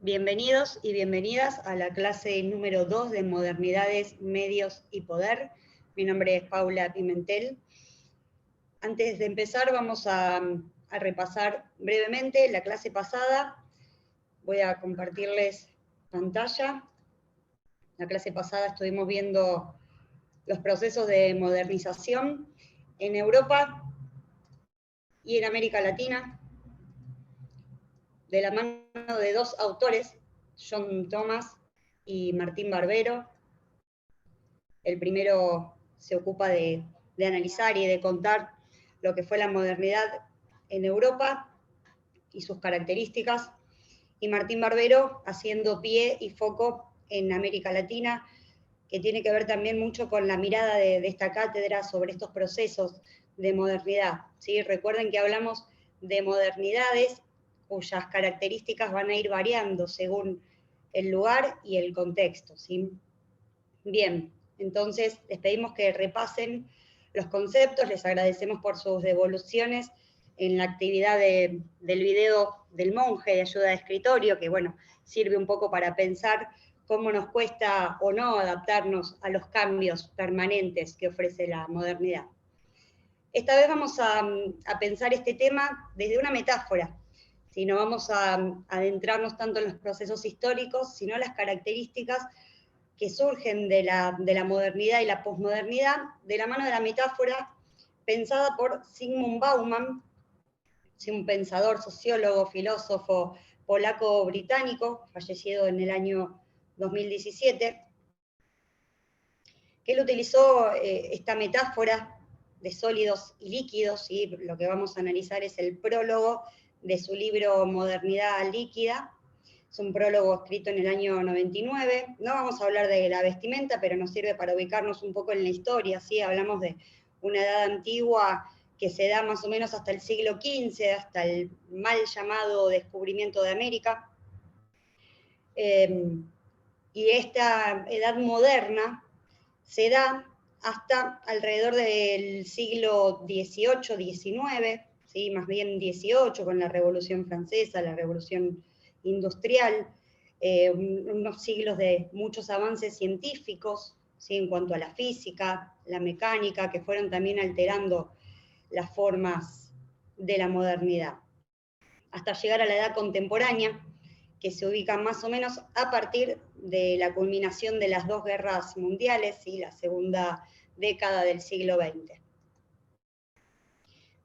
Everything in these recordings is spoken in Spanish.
Bienvenidos y bienvenidas a la clase número 2 de Modernidades, Medios y Poder. Mi nombre es Paula Pimentel. Antes de empezar vamos a repasar brevemente la clase pasada. Voy a compartirles pantalla. La clase pasada estuvimos viendo los procesos de modernización en Europa y en América Latina, de la mano de dos autores, John Thomas y Martín Barbero. El primero se ocupa de analizar y de contar lo que fue la modernidad en Europa y sus características, y Martín Barbero haciendo pie y foco en América Latina, que tiene que ver también mucho con la mirada de esta cátedra sobre estos procesos de modernidad, ¿sí? Recuerden que hablamos de modernidades cuyas características van a ir variando según el lugar y el contexto, ¿sí? Bien, entonces les pedimos que repasen los conceptos, les agradecemos por sus devoluciones en la actividad del video del monje de ayuda de escritorio, que bueno, sirve un poco para pensar cómo nos cuesta o no adaptarnos a los cambios permanentes que ofrece la modernidad. Esta vez vamos a pensar este tema desde una metáfora, ¿sí? No vamos a adentrarnos tanto en los procesos históricos, sino las características que surgen de la modernidad y la posmodernidad, de la mano de la metáfora pensada por Zygmunt Bauman, un pensador, sociólogo, filósofo polaco-británico, fallecido en el año 2017, que él utilizó esta metáfora de sólidos y líquidos, y lo que vamos a analizar es el prólogo de su libro Modernidad Líquida. Es un prólogo escrito en el año 99. No vamos a hablar de la vestimenta, pero nos sirve para ubicarnos un poco en la historia, ¿sí? Hablamos de una edad antigua que se da más o menos hasta el siglo XV, hasta el mal llamado descubrimiento de América. Y esta edad moderna se da hasta alrededor del siglo XVIII, XIX, ¿sí? Más bien XVIII, con la Revolución Francesa, la Revolución Industrial, unos siglos de muchos avances científicos, ¿sí? En cuanto a la física, la mecánica, que fueron también alterando las formas de la modernidad, hasta llegar a la edad contemporánea, que se ubica más o menos a partir de la culminación de las dos guerras mundiales y la segunda década del siglo XX.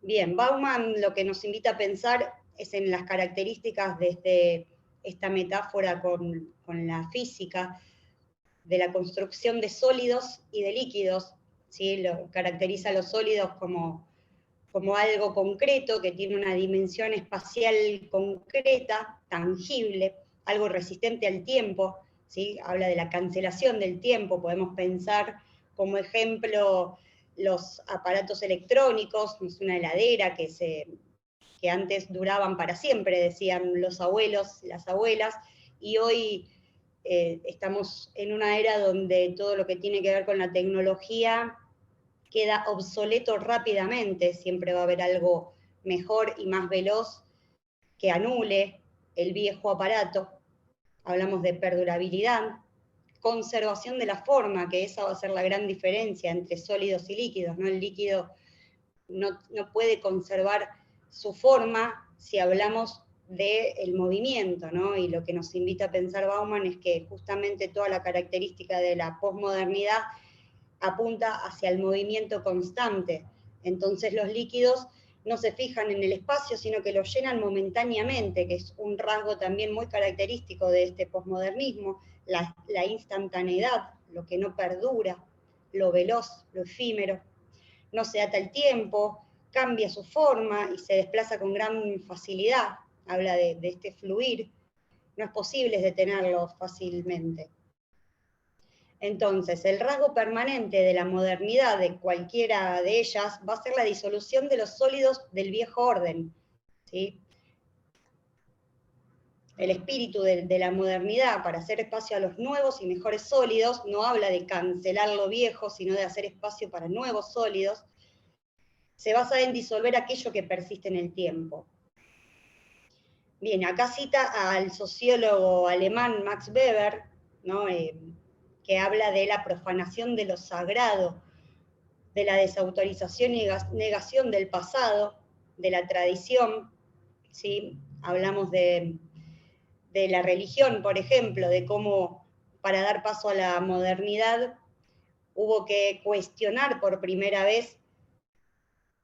Bien, Bauman lo que nos invita a pensar es en las características de esta metáfora con la física, de la construcción de sólidos y de líquidos, ¿sí? Caracteriza a los sólidos como algo concreto, que tiene una dimensión espacial concreta, tangible, algo resistente al tiempo, ¿sí? Habla de la cancelación del tiempo. Podemos pensar como ejemplo los aparatos electrónicos, una heladera que antes duraban para siempre, decían los abuelos, las abuelas, y hoy estamos en una era donde todo lo que tiene que ver con la tecnología queda obsoleto rápidamente. Siempre va a haber algo mejor y más veloz que anule el viejo aparato. Hablamos de perdurabilidad, conservación de la forma, que esa va a ser la gran diferencia entre sólidos y líquidos, ¿no? El líquido no puede conservar su forma si hablamos del movimiento, ¿no? Y lo que nos invita a pensar Bauman es que justamente toda la característica de la posmodernidad apunta hacia el movimiento constante. Entonces los líquidos no se fijan en el espacio, sino que lo llenan momentáneamente, que es un rasgo también muy característico de este posmodernismo, la instantaneidad, lo que no perdura, lo veloz, lo efímero. No se ata el tiempo, cambia su forma y se desplaza con gran facilidad. Habla de este fluir. No es posible detenerlo fácilmente. Entonces, el rasgo permanente de la modernidad, de cualquiera de ellas, va a ser la disolución de los sólidos del viejo orden, ¿sí? El espíritu de la modernidad, para hacer espacio a los nuevos y mejores sólidos, no habla de cancelar lo viejo, sino de hacer espacio para nuevos sólidos. Se basa en disolver aquello que persiste en el tiempo. Bien, acá cita al sociólogo alemán Max Weber, ¿no? Que habla de la profanación de lo sagrado, de la desautorización y negación del pasado, de la tradición, ¿sí? Hablamos de la religión, por ejemplo, de cómo para dar paso a la modernidad hubo que cuestionar por primera vez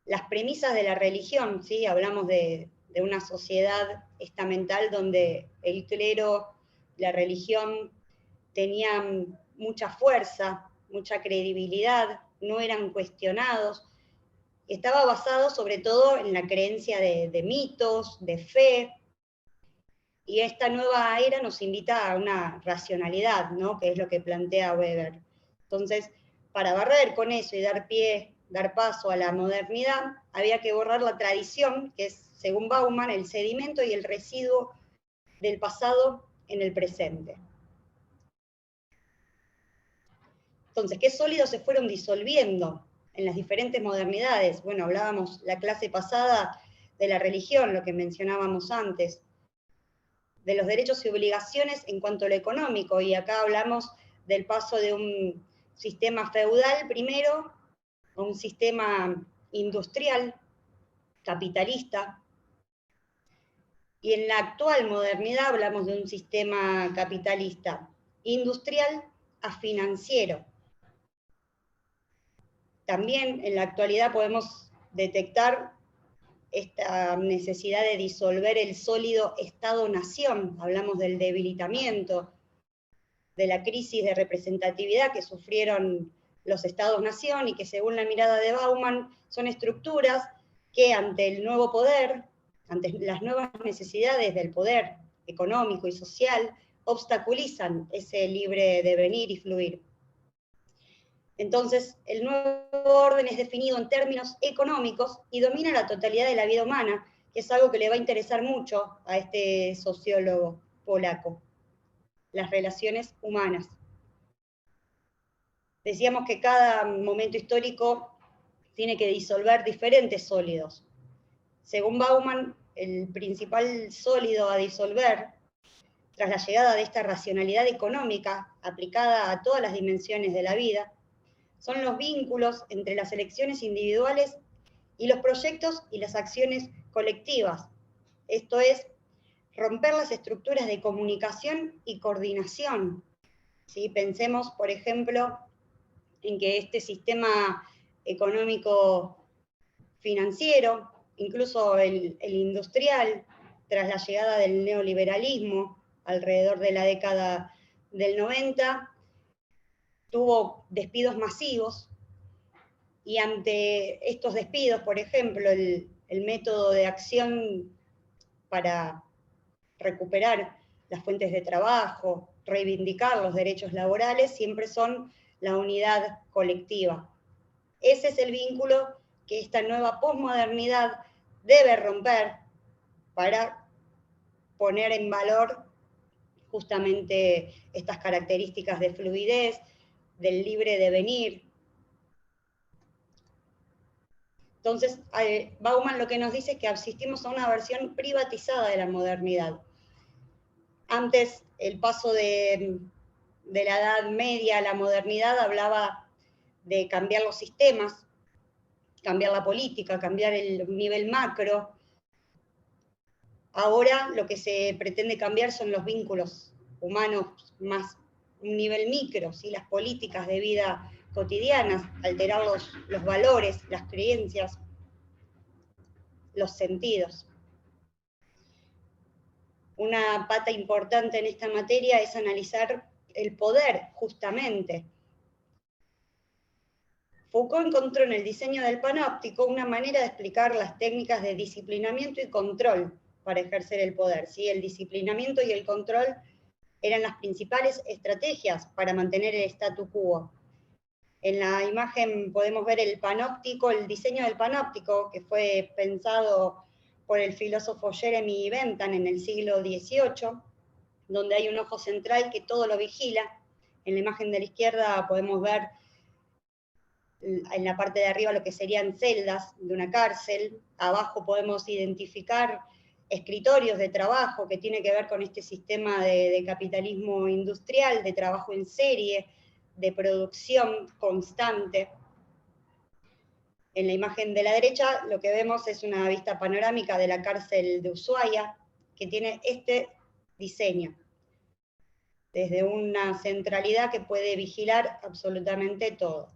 las premisas de la religión, ¿sí? Hablamos de una sociedad estamental donde el clero, la religión, tenían mucha fuerza, mucha credibilidad, no eran cuestionados. Estaba basado sobre todo en la creencia de mitos, de fe, y esta nueva era nos invita a una racionalidad, ¿no? Que es lo que plantea Weber. Entonces, para barrer con eso y dar paso a la modernidad, había que borrar la tradición, que es, según Bauman, el sedimento y el residuo del pasado en el presente. Entonces, ¿qué sólidos se fueron disolviendo en las diferentes modernidades? Bueno, hablábamos la clase pasada de la religión, lo que mencionábamos antes, de los derechos y obligaciones en cuanto a lo económico, y acá hablamos del paso de un sistema feudal primero a un sistema industrial, capitalista, y en la actual modernidad hablamos de un sistema capitalista industrial a financiero. También en la actualidad podemos detectar esta necesidad de disolver el sólido Estado-nación, hablamos del debilitamiento, de la crisis de representatividad que sufrieron los Estados-nación y que según la mirada de Bauman son estructuras que ante el nuevo poder, ante las nuevas necesidades del poder económico y social, obstaculizan ese libre devenir y fluir. Entonces, el nuevo orden es definido en términos económicos y domina la totalidad de la vida humana, que es algo que le va a interesar mucho a este sociólogo polaco, las relaciones humanas. Decíamos que cada momento histórico tiene que disolver diferentes sólidos. Según Bauman, el principal sólido a disolver, tras la llegada de esta racionalidad económica aplicada a todas las dimensiones de la vida, son los vínculos entre las elecciones individuales y los proyectos y las acciones colectivas. Esto es, romper las estructuras de comunicación y coordinación. ¿Sí? Pensemos, por ejemplo, en que este sistema económico financiero, incluso el industrial, tras la llegada del neoliberalismo alrededor de la década del 90, tuvo despidos masivos, y ante estos despidos, por ejemplo, el método de acción para recuperar las fuentes de trabajo, reivindicar los derechos laborales, siempre son la unidad colectiva. Ese es el vínculo que esta nueva posmodernidad debe romper para poner en valor justamente estas características de fluidez, del libre devenir. Entonces, Bauman lo que nos dice es que asistimos a una versión privatizada de la modernidad. Antes, el paso de la Edad Media a la modernidad hablaba de cambiar los sistemas, cambiar la política, cambiar el nivel macro. Ahora lo que se pretende cambiar son los vínculos humanos más un nivel micro, ¿sí? Las políticas de vida cotidianas, alterar los valores, las creencias, los sentidos. Una pata importante en esta materia es analizar el poder, justamente. Foucault encontró en el diseño del panóptico una manera de explicar las técnicas de disciplinamiento y control para ejercer el poder. ¿Sí? El disciplinamiento y el control eran las principales estrategias para mantener el statu quo. En la imagen podemos ver el panóptico, el diseño del panóptico, que fue pensado por el filósofo Jeremy Bentham en el siglo XVIII, donde hay un ojo central que todo lo vigila. En la imagen de la izquierda podemos ver en la parte de arriba lo que serían celdas de una cárcel. Abajo podemos identificar escritorios de trabajo, que tiene que ver con este sistema de capitalismo industrial, de trabajo en serie, de producción constante. En la imagen de la derecha lo que vemos es una vista panorámica de la cárcel de Ushuaia, que tiene este diseño, desde una centralidad que puede vigilar absolutamente todo.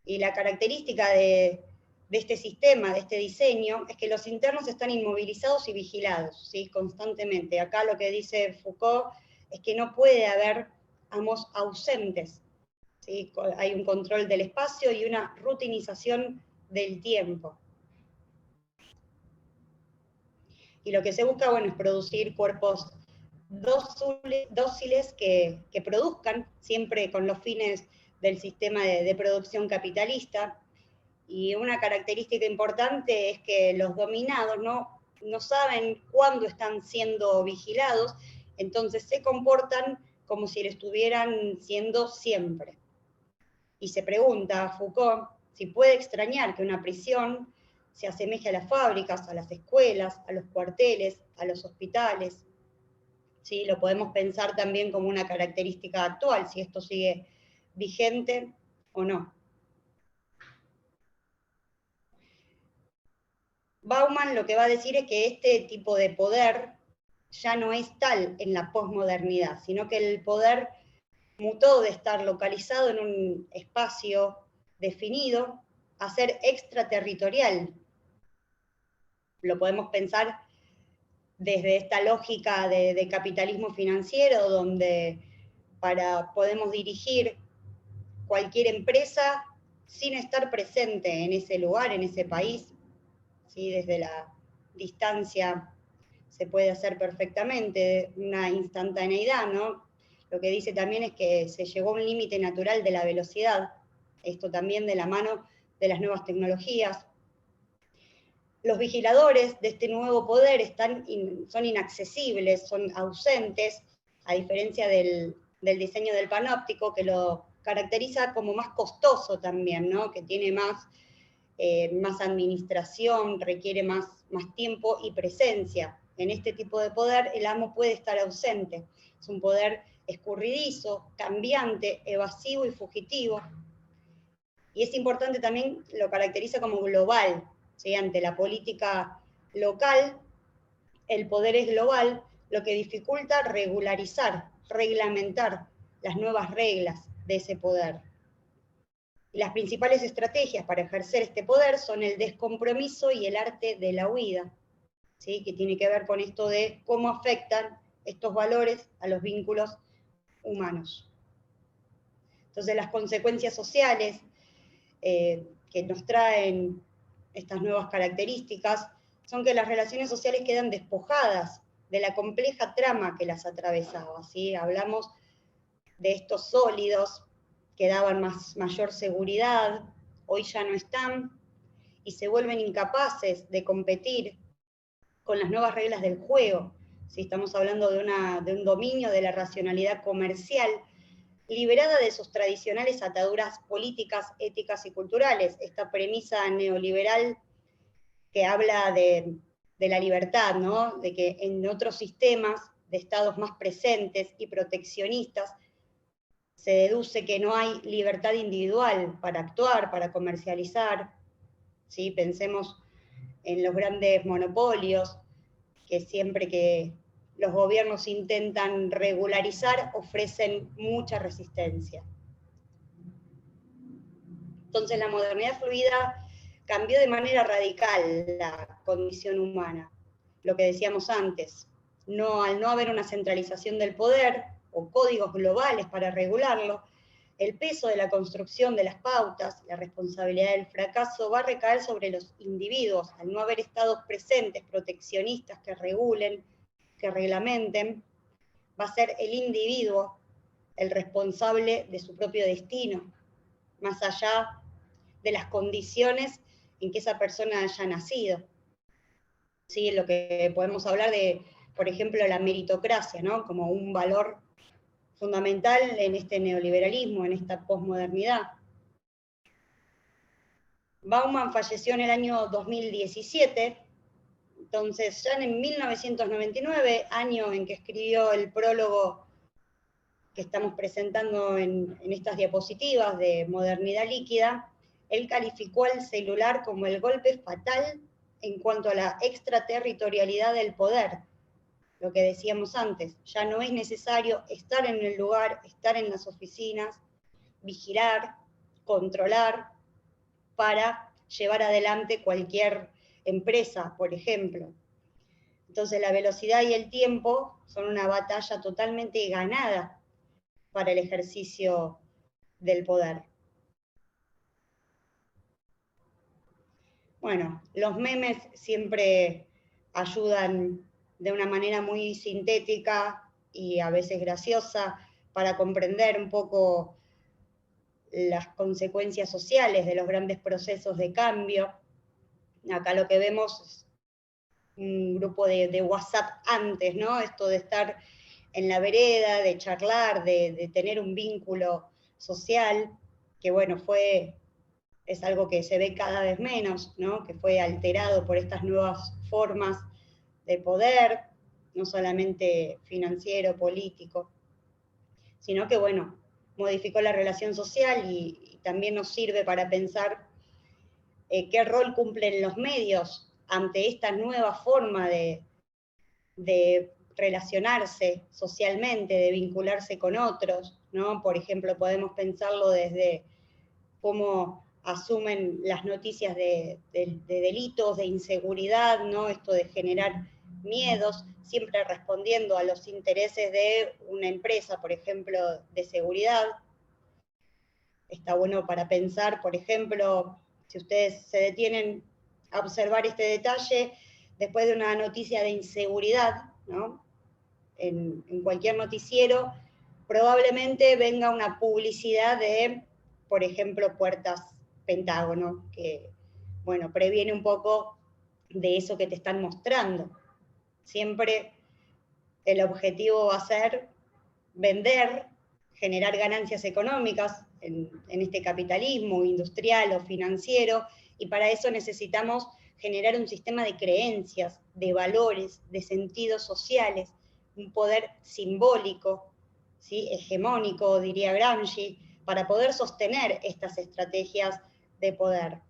Y la característica de este sistema, de este diseño, es que los internos están inmovilizados y vigilados, ¿sí? Constantemente. Acá lo que dice Foucault es que no puede haber amos ausentes, ¿sí? Hay un control del espacio y una rutinización del tiempo. Y lo que se busca, bueno, es producir cuerpos dóciles que produzcan, siempre con los fines del sistema de producción capitalista. Y una característica importante es que los dominados no saben cuándo están siendo vigilados, entonces se comportan como si lo estuvieran siendo siempre. Y se pregunta a Foucault si puede extrañar que una prisión se asemeje a las fábricas, a las escuelas, a los cuarteles, a los hospitales. ¿Sí? Lo podemos pensar también como una característica actual, si esto sigue vigente o no. Bauman lo que va a decir es que este tipo de poder ya no es tal en la posmodernidad, sino que el poder mutó de estar localizado en un espacio definido a ser extraterritorial. Lo podemos pensar desde esta lógica de capitalismo financiero, donde podemos dirigir cualquier empresa sin estar presente en ese lugar, en ese país, ¿sí? Desde la distancia se puede hacer perfectamente, una instantaneidad, ¿no? Lo que dice también es que se llegó a un límite natural de la velocidad, esto también de la mano de las nuevas tecnologías. Los vigiladores de este nuevo poder son inaccesibles, son ausentes, a diferencia del diseño del panóptico, que lo caracteriza como más costoso también, ¿no? Que tiene más administración, requiere más tiempo y presencia. En este tipo de poder el amo puede estar ausente. Es un poder escurridizo, cambiante, evasivo y fugitivo. Y es importante también, lo caracteriza como global, ¿sí? Ante la política local, el poder es global, lo que dificulta regularizar, reglamentar las nuevas reglas de ese poder. Y las principales estrategias para ejercer este poder son el descompromiso y el arte de la huida, ¿sí? Que tiene que ver con esto de cómo afectan estos valores a los vínculos humanos. Entonces las consecuencias sociales que nos traen estas nuevas características son que las relaciones sociales quedan despojadas de la compleja trama que las atravesaba, ¿sí? Hablamos de estos sólidos que daban mayor seguridad, hoy ya no están, y se vuelven incapaces de competir con las nuevas reglas del juego. ¿Sí? Estamos hablando de un dominio de la racionalidad comercial, liberada de sus tradicionales ataduras políticas, éticas y culturales. Esta premisa neoliberal que habla de la libertad, ¿no? De que en otros sistemas de estados más presentes y proteccionistas, se deduce que no hay libertad individual para actuar, para comercializar, ¿sí? Pensemos en los grandes monopolios, que siempre que los gobiernos intentan regularizar, ofrecen mucha resistencia. Entonces la modernidad fluida cambió de manera radical la condición humana, lo que decíamos antes. Al no haber una centralización del poder o códigos globales para regularlo, el peso de la construcción de las pautas, la responsabilidad del fracaso va a recaer sobre los individuos, al no haber estados presentes, proteccionistas que regulen, que reglamenten, va a ser el individuo el responsable de su propio destino, más allá de las condiciones en que esa persona haya nacido. ¿Sí? Lo que podemos hablar de, por ejemplo, la meritocracia, ¿no? Como un valor fundamental en este neoliberalismo, en esta posmodernidad. Bauman falleció en el año 2017, Entonces, ya en 1999, año en que escribió el prólogo que estamos presentando en estas diapositivas de modernidad líquida, él calificó al celular como el golpe fatal en cuanto a la extraterritorialidad del poder. Lo que decíamos antes, ya no es necesario estar en el lugar, estar en las oficinas, vigilar, controlar, para llevar adelante cualquier empresa, por ejemplo. Entonces la velocidad y el tiempo son una batalla totalmente ganada para el ejercicio del poder. Bueno, los memes siempre ayudan de una manera muy sintética y a veces graciosa para comprender un poco las consecuencias sociales de los grandes procesos de cambio. Acá lo que vemos es un grupo de WhatsApp antes, ¿no? Esto de estar en la vereda, de charlar, de tener un vínculo social, que bueno, es algo que se ve cada vez menos, ¿no? Que fue alterado por estas nuevas formas de poder, no solamente financiero, político, sino que bueno, modificó la relación social y también nos sirve para pensar qué rol cumplen los medios ante esta nueva forma de relacionarse socialmente, de vincularse con otros, ¿no? Por ejemplo, podemos pensarlo desde cómo asumen las noticias de delitos, de inseguridad, ¿no? Esto de generar miedos, siempre respondiendo a los intereses de una empresa, por ejemplo, de seguridad. Está bueno para pensar, por ejemplo, si ustedes se detienen a observar este detalle, después de una noticia de inseguridad, ¿no? En cualquier noticiero, probablemente venga una publicidad de, por ejemplo, puertas Pentágono, que, bueno, previene un poco de eso que te están mostrando. Siempre el objetivo va a ser vender, generar ganancias económicas en este capitalismo industrial o financiero, y para eso necesitamos generar un sistema de creencias, de valores, de sentidos sociales, un poder simbólico, ¿sí? Hegemónico, diría Gramsci, para poder sostener estas estrategias de poder.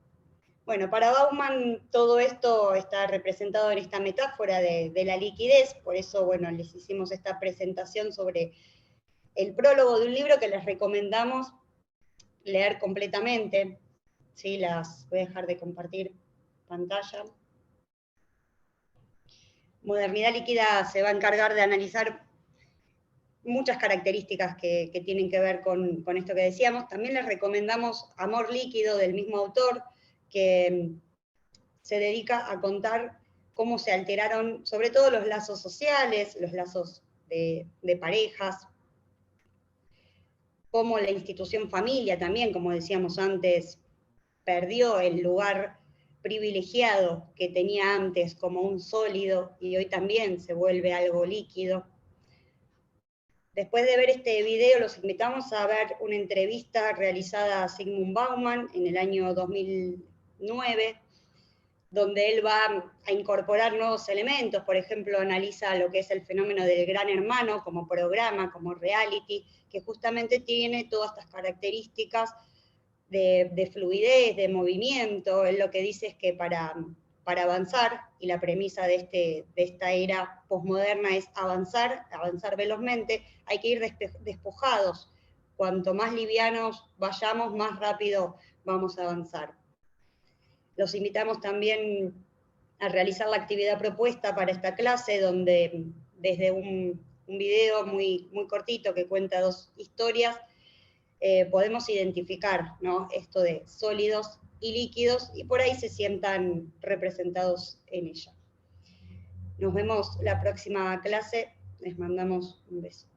Bueno, para Bauman todo esto está representado en esta metáfora de la liquidez, por eso, bueno, les hicimos esta presentación sobre el prólogo de un libro que les recomendamos leer completamente. ¿Sí? Voy a dejar de compartir pantalla. Modernidad líquida se va a encargar de analizar muchas características que tienen que ver con esto que decíamos. También les recomendamos Amor líquido, del mismo autor, que se dedica a contar cómo se alteraron, sobre todo los lazos sociales, los lazos de parejas, cómo la institución familia también, como decíamos antes, perdió el lugar privilegiado que tenía antes como un sólido y hoy también se vuelve algo líquido. Después de ver este video, los invitamos a ver una entrevista realizada a Zygmunt Bauman en el año 2009, donde él va a incorporar nuevos elementos, por ejemplo, analiza lo que es el fenómeno del gran hermano como programa, como reality, que justamente tiene todas estas características de fluidez, de movimiento. Él lo que dice es que para avanzar, y la premisa de esta era posmoderna es avanzar velozmente, hay que ir despojados. Cuanto más livianos vayamos, más rápido vamos a avanzar. Los invitamos también a realizar la actividad propuesta para esta clase, donde desde un video muy cortito que cuenta 2 historias, podemos identificar, ¿no? Esto de sólidos y líquidos, y por ahí se sientan representados en ella. Nos vemos la próxima clase, les mandamos un beso.